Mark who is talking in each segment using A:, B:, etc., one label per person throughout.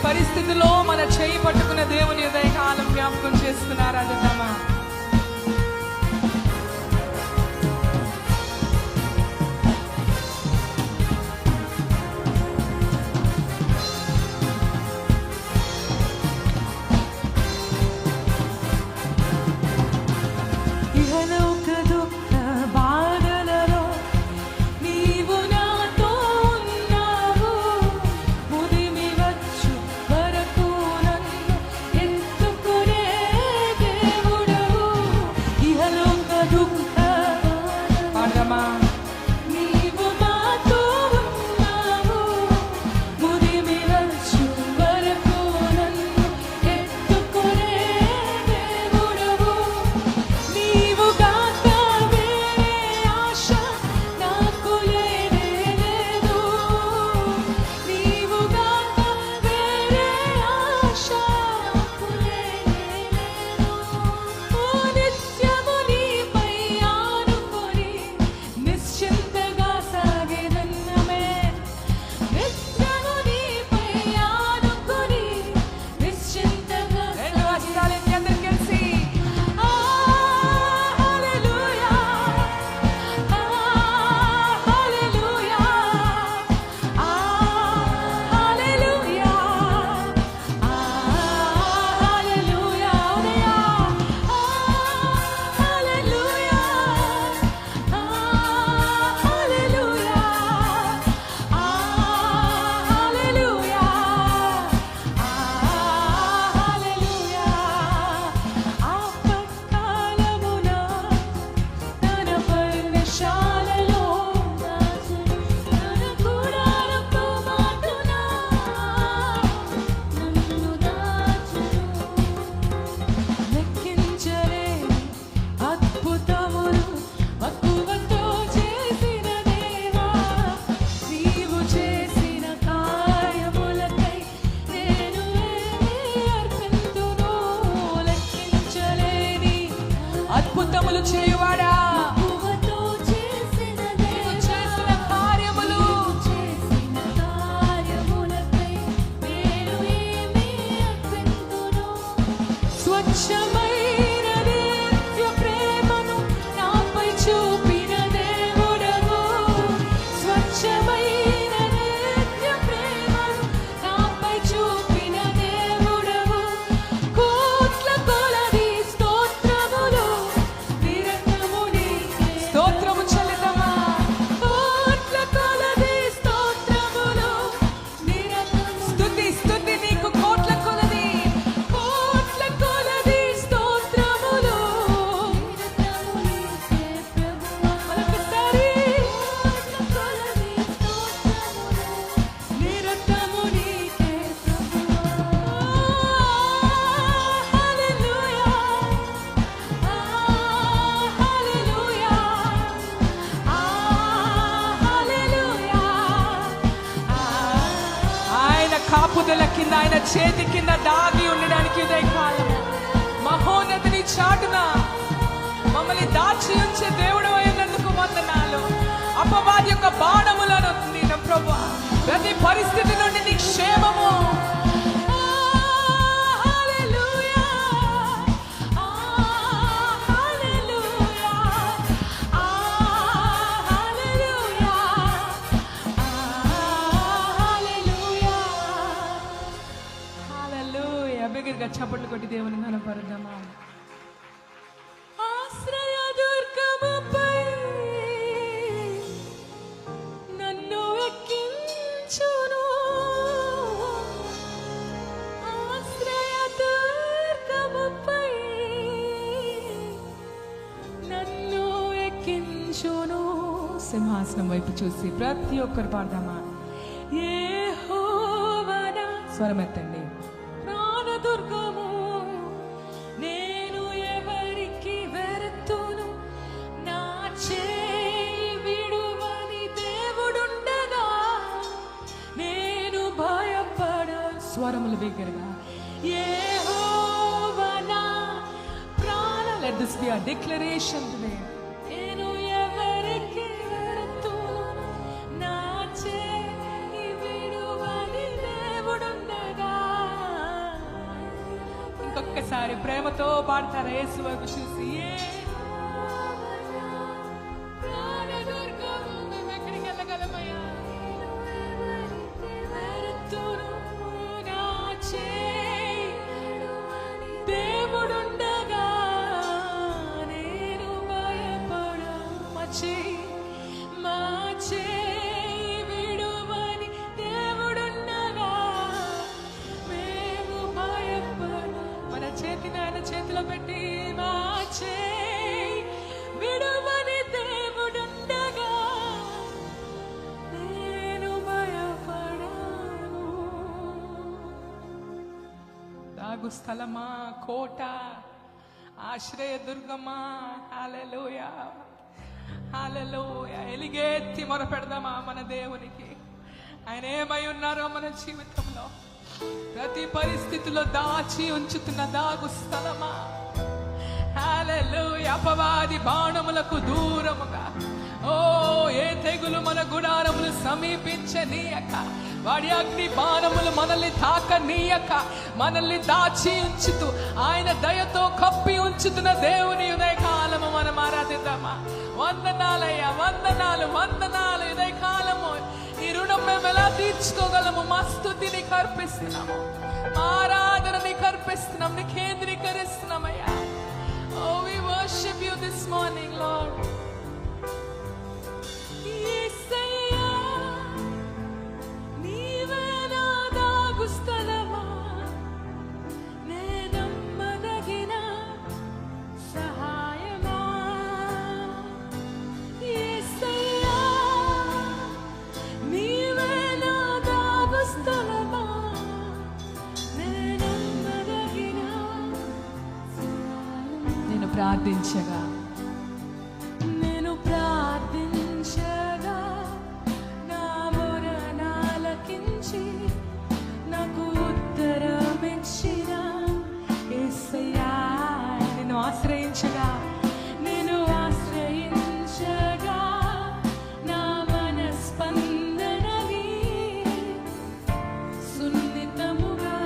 A: పరిస్థితిలో మన చేయి పట్టుకున్న దేవుని ఉదయకాలం జ్ఞాపకం చేస్తున్నారు. అదుతామా అద్భుతములు చేయువాడా, చేసిన కార్యములు స్వచ్ఛమైన దివ్య ప్రేమను నాపై చూపిన దేవుడవు, స్వచ్ఛమైన దివ్య ప్రేమను నాపై చూపిన దేవుడవు. కోట్ల కొలది స్తోత్రములు నిరతము నీకే, స్తోత్రము చెల్లిదమా. కోట్ల కొలది స్తోత్రములు నిరతము, స్తుతి స్తుతి నీకు కోట్ల కొలది, కోట్ల కొలది స్తోత్రములు నిరతము నీకే ప్రభువా. మరొకసారి కోట్ల కొలది స్తోత్రములు నిరతము నీకే ప్రభువా. హల్లెలూయా, హల్లెలూయా, హల్లెలూయా. ఆయన కాపుదల కింద, ఆయన చేతి కింద దాగి ఉండడానికి ఉదయకాలం మహోన్నతిని చాటున మమ్మల్ని దాచి ఉంచే దేవుడు అయినందుకు వందనాలు. అపవాది యొక్క బాణములను నేను ప్రభువా, ప్రతి పరిస్థితి నుండి నీ క్షేమము. హల్లెలూయా, హల్లెలూయా, హల్లెలూయా, హల్లెలూయా, హల్లెలూయా. బిగ్గరగా చప్పట్లు కొట్టి దేవుని ఘనపరుద్దామా. ఆశ్రయ దుర్గముపై నన్ను ఎక్కించును, ఆశ్రయ దుర్గముపై నన్ను ఎక్కించును. సింహాసనం వైపు చూసి ప్రతి ఒక్కరు పాడదామా. యెహోవా నా స్వరమెత్తండి. ప్రాణదుర్గము నేను ఎవరికి వెరతును, నా చేయి విడువని దేవుడుండగా నేను భయపడ. స్వరములు బిగ్గరగా. యెహోవా నా ప్రాణ. Let this be a declaration today. నేను ఎవరికి వెరతును, నా చేయి విడువని దేవుడుండగా ఒక్కసారి ప్రేమతో పాడతారా యేసు వైపు చూసి? మేము ఎక్కడికి వెళ్ళగలమయ్యా? దేవుడుండగా నేను భయపడా. మా చేయి విడువని దేవుడుండగా మేము భయపడా. మన చేతిని ఆయన చేతిలో పెట్టి మా చేయి విడువని దేవుడుండగా నేను భయపడాను. దాగు స్థలమా, కోట, ఆశ్రయ దుర్గమా, హల్లెలూయా హల్లెలూయా. ఎలిగెత్తి మొరపెడదామా మన దేవునికి? ఆయన ఏమై ఉన్నారో మన జీవితంలో ప్రతి పరిస్థితిలో దాచి ఉంచుతున్న దాగు స్థలమా, హల్లెలూయా. అపవాది బాణములకు దూరముగా, ఓ ఏ తెగులు మన గుడారములు సమీపించనీయక, వాడి అగ్ని బాణములు మనల్ని తాకనీయక, మనల్ని దాచి ఉంచుతూ ఆయన దయతో కప్పి ఉంచుతున్న దేవుని ఉదయకాలము మనం ఆరాధిద్దామా? వందనాలయ్యా, వందనాలు వందనాలు. ఉదయకాలము ఈ రుణం మేము ఎలా తీర్చుకోగలము? మా స్తుతిని కర్పిస్తున్నాము, మా ఆరాధనని కర్పిస్తున్నాం, నీ కేంద్రీకరిస్తున్నామయ్యా. Oh, we worship you this morning, Lord. యేసయ్యా, నీవే నా దాగు స్థలమా, నే నమ్మదగిన సహాయమా. యేసయ్యా, నీవే నా దాగు స్థలమా, నే నమ్మదగిన సహాయమా. నేను ప్రార్థించగా నా మొరనాలకించి నాకు ఉత్తరమిచ్చిన యేసయ్యా, నేను ఆశ్రయించగా నా మనస్పందనని సున్నితముగా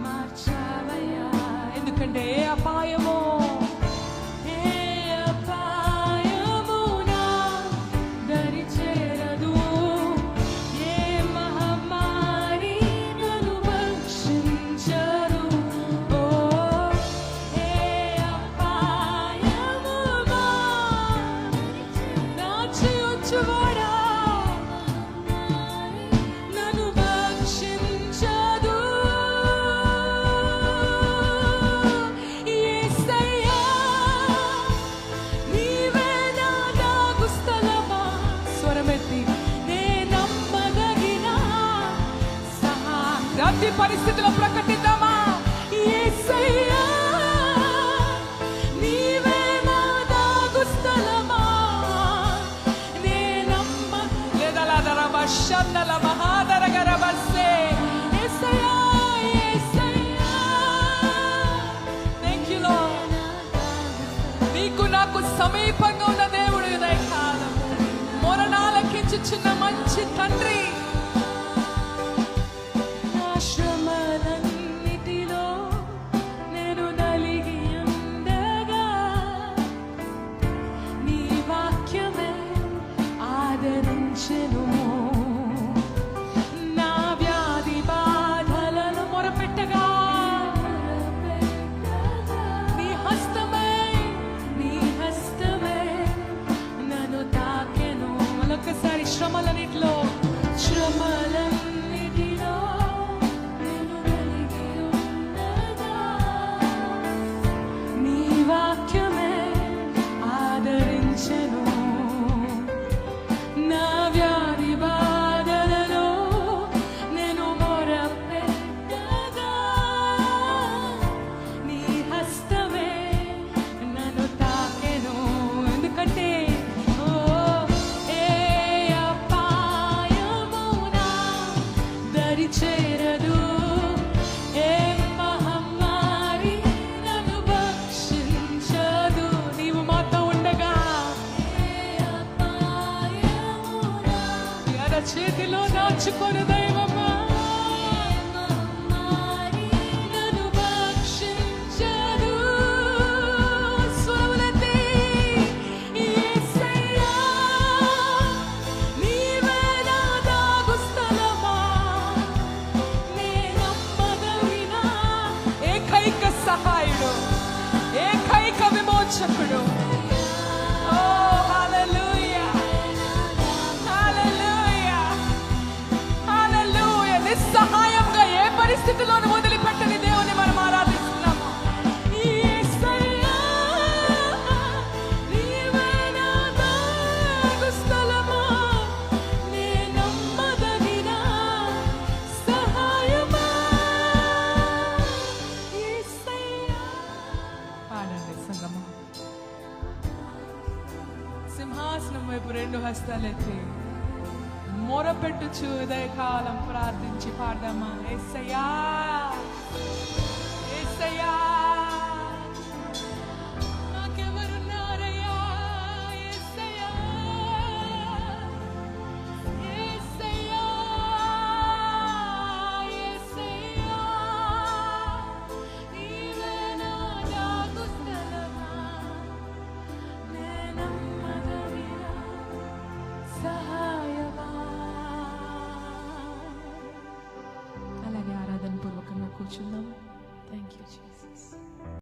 A: మార్చావయ్యా. ఎందుకంటే ఏ అపాయమో ప్రతి పరిస్థితిలో ప్రకటిద్దామా? యేసయ్యా, నీవే నా దాగు స్థలమా, నే నమ్మ లేదలదరబ షన్నల మహాదరగరబస్సే. యేసయ్యా, యేసయ్యా, థాంక్ యూ లార్డ్. నీకు నాకు సమీపంగా ఉన్న దేవుడు ఉదయకాలం మొరనాలకించుచున్న మంచి తండ్రి. శ్రమలన్నిటిలో నేను నలిగి ఉండగా నీ వాక్యమే ఆదరించెను. నా వ్యాధి బాధలను మొరపెట్టగా నీ హస్తమే నన్ను తాకెను. మరొకసారి శ్రమలన్నిటిలో స్థితిలోని వదిలిపెట్టని దేవుని మనం ఆరాధిస్తున్నాము. యేసయ్యా, నీవే నా దాగు స్థలము, నీ నమ్మదగిన సహాయమా. యేసయ్యా. పాడండి సంగమా. సింహాసనం వైపు రెండు హస్తాలెత్తి మొరపెట్టుచు ఉదయకాలం ప్రార్థించి పాడదామా. యేసయ్యా,